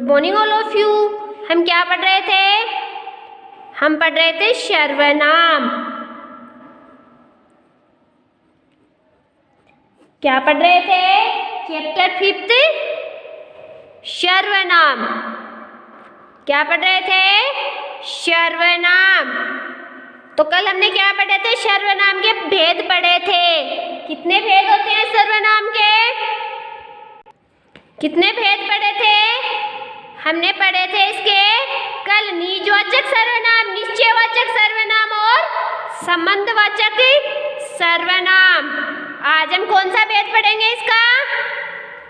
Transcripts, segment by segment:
Good morning all of you. हम क्या पढ़ रहे थे? हम पढ़ रहे थे सर्वनाम। क्या पढ़ रहे थे? चैप्टर 5 सर्वनाम। क्या पढ़ रहे थे? सर्वनाम। तो कल हमने क्या पढ़े थे? सर्वनाम के भेद पढ़े थे। कितने भेद होते हैं सर्वनाम के? कितने भेद पढ़े थे? हमने पढ़े थे इसके कल निजवाचक सर्वनाम, निश्चयवाचक सर्वनाम और संबंधवाचक सर्वनाम। आज हम कौन सा भेद पढ़ेंगे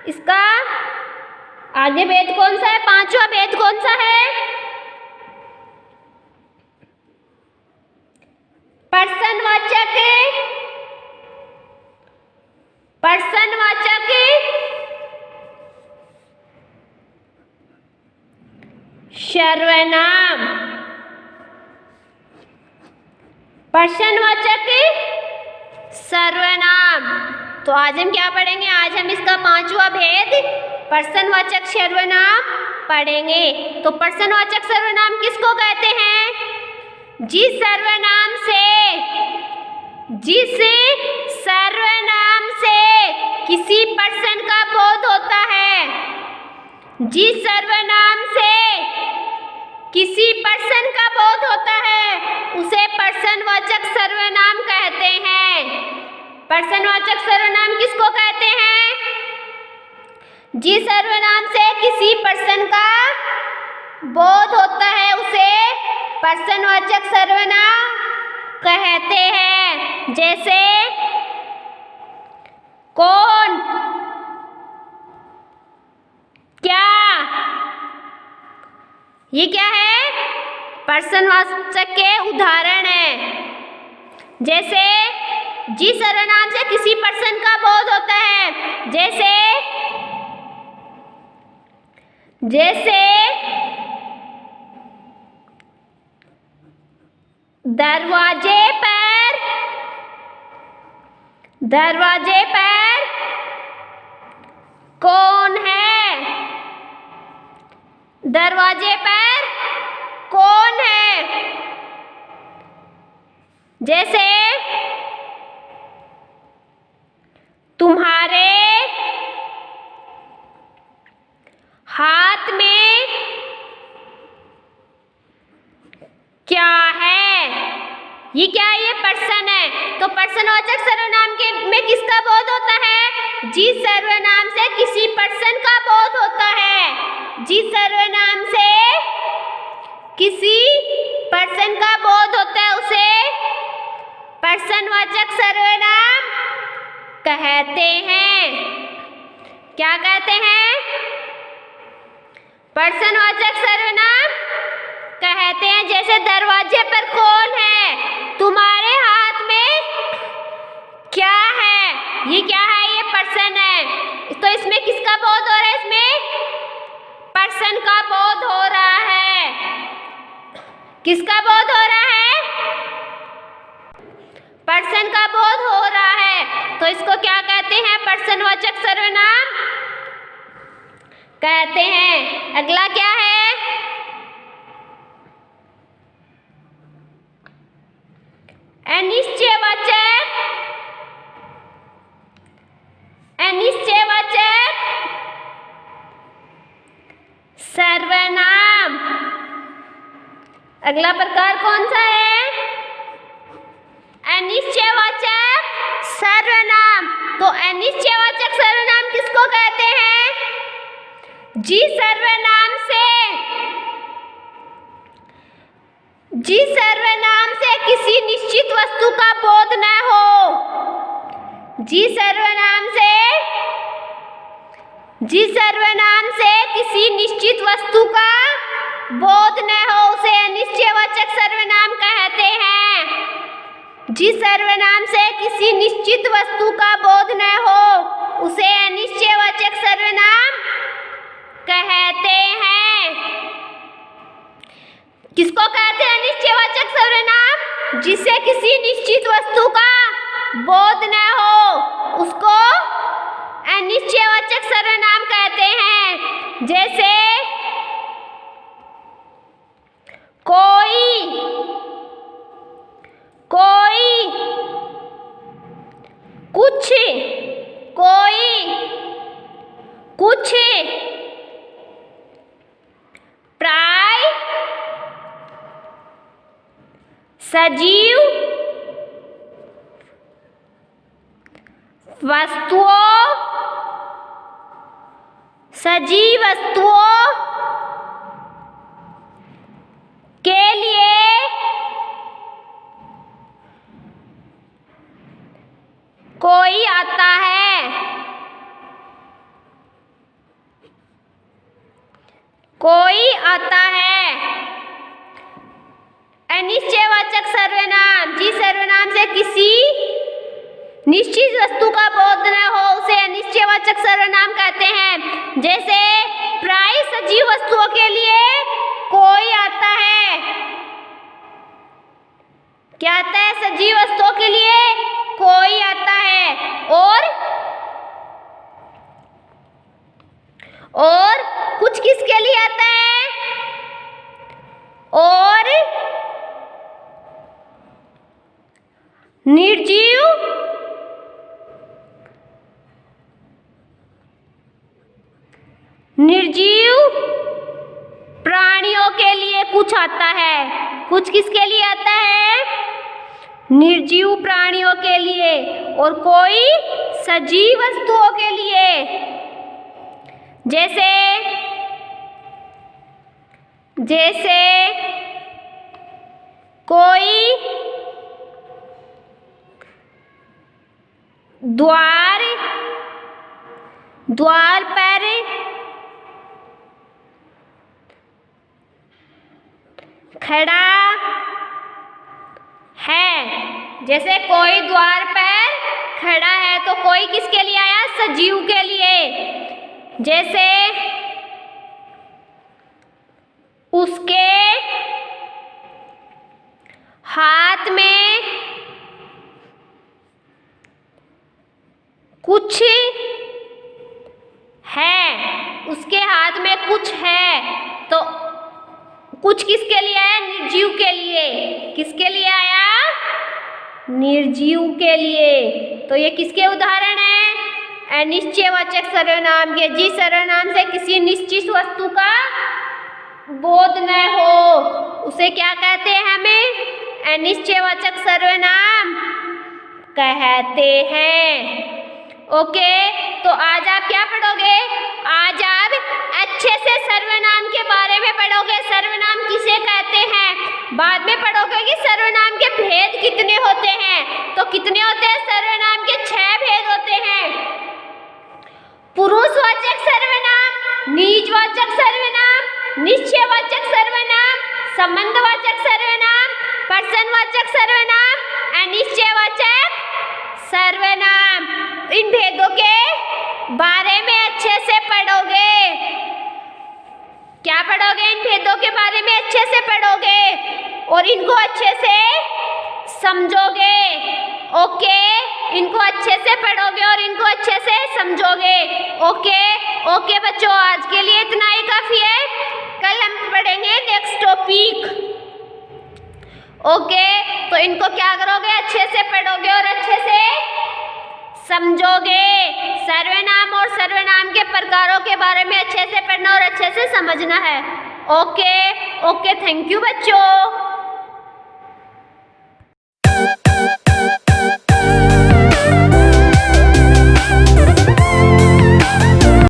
इसका आगे भेद कौन सा है? पांचवा भेद कौन सा है? पर्सनवाचक सर्वनाम। पर्सनवाचक सर्वनाम। तो आज हम क्या पढ़ेंगे? आज हम इसका पांचवा भेद पर्सनवाचक सर्वनाम पढ़ेंगे। तो पर्सनवाचक सर्वनाम किसको कहते हैं? जिस सर्वनाम से किसी पर्सन का बोध होता है, जिस सर्वनाम से किसी पर्सन का बोध होता है उसे पर्सनवाचक सर्वनाम कहते हैं। पर्सनवाचक सर्वनाम किसको कहते हैं? जिस सर्वनाम से किसी पर्सन का बोध होता है उसे पर्सनवाचक सर्वनाम कहते हैं। जैसे कौन, क्या, ये क्या है? पर्सनवाचक के उदाहरण है। जैसे जिस सर्वनाम से किसी पर्सन का बोध होता है, जैसे दरवाजे पर कौन है? दरवाजे पर कौन है? जैसे तुम्हारे हाथ में क्या है? ये क्या है? ये पर्सन है। तो पर्सनवाचक सर्वनाम के में किसका बोध होता है? जिस सर्वनाम से किसी पर्सन का बोध होता है। जिस सर्वनाम से किसी पर्सन का बोध होता है उसे पर्सनवाचक सर्वनाम कहते हैं। क्या कहते हैं? पर्सनवाचक सर्वनाम कहते हैं। जैसे दरवाजे पर कौन है? तुम्हारे हाथ में क्या है? ये क्या है? ये पर्सन है। तो इसमें किसका बोध हो रहा है? इसमें पर्सन का बोध हो रहा है। किसका बोध हो रहा है? पर्सन का बोध हो रहा है। तो इसको क्या कहते हैं? पर्सनवाचक सर्वनाम कहते हैं। अगला क्या है? अनिश्चयवाचक सर्वनाम। अगला प्रकार कौन सा है? अनिश्चयवाचक सर्वनाम। तो अनिश्चयवाचक सर्वनाम किसको कहते हैं? जिस सर्वनाम से किसी निश्चित वस्तु का बोध न हो। जिस सर्वनाम से किसी निश्चित वस्तु का बोध न हो उसे अनिश्चयवाचक सर्वनाम कहते हैं। जिस सर्वनाम से किसी निश्चित वस्तु का बोध न हो उसे अनिश्चयवाचक सर्वनाम कहते हैं। किसको कहते हैं अनिश्चयवाचक सर्वनाम? जिससे किसी निश्चित वस्तु का बोध न हो उसको अनिश्चयवाचक सर्वनाम कहते हैं। जैसे सजीव वस्तुओं, सजीव वस्तुओं के लिए कोई आता है, कोई आता है। अनिश्चयवाचक सर्वनाम, जिस सर्वनाम से किसी निश्चित वस्तु का बोध न हो उसे अनिश्चयवाचक सर्वनाम कहते हैं। जैसे प्राय सजीव वस्तुओं के लिए कोई आता है। क्या आता है? सजीव वस्तुओं के लिए कोई आता है। और कुछ किसके लिए आता है? और निर्जीव प्राणियों के लिए कुछ आता है। कुछ किसके लिए आता है? निर्जीव प्राणियों के लिए। और कोई सजीव वस्तुओं के लिए। जैसे कोई द्वार पर खड़ा है। जैसे कोई द्वार पर खड़ा है तो कोई किसके लिए आया? सजीव के लिए। जैसे उसके हाथ में कुछ है, उसके हाथ में कुछ है तो कुछ किसके लिए आया? निर्जीव के लिए। किसके लिए आया? निर्जीव के लिए। तो ये किसके उदाहरण है? अनिश्चयवाचक सर्वनाम के। जिस सर्वनाम से किसी निश्चित वस्तु का बोध न हो उसे क्या कहते हैं? हमें अनिश्चयवाचक सर्वनाम कहते हैं। ओके, तो आज आप क्या पढ़ोगे? आज आप अच्छे से सर्वनाम के बारे में पढ़ोगे। सर्वनाम किसे कहते हैं? बाद में पढ़ोगे कि सर्वनाम के भेद कितने होते हैं। तो कितने होते हैं? सर्वनाम के 6 भेद होते हैं। पुरुषवाचक सर्वनाम, निजवाचक सर्वनाम, निश्चयवाचक सर्वनाम, संबंधवाचक सर्वनाम, पर्सनवाचक सर्वनाम, अनिश्चयवाचक सर्वनाम। इन भेदों के बारे में अच्छे से पढ़ोगे। क्या पढ़ोगे? इन भेदों के बारे में अच्छे से पढ़ोगे और इनको अच्छे से समझोगे। ओके, इनको अच्छे से पढ़ोगे और इनको अच्छे से समझोगे। ओके बच्चों, आज के लिए इतना ही काफी है। कल हम पढ़ेंगे नेक्स्ट टॉपिक। ओके, तो इनको क्या करोगे? अच्छे से पढ़ोगे और अच्छे से समझोगे। सर्वनाम और सर्वनाम के प्रकारों के बारे में अच्छे से पढ़ना और अच्छे से समझना है। ओके, थैंक यू बच्चों।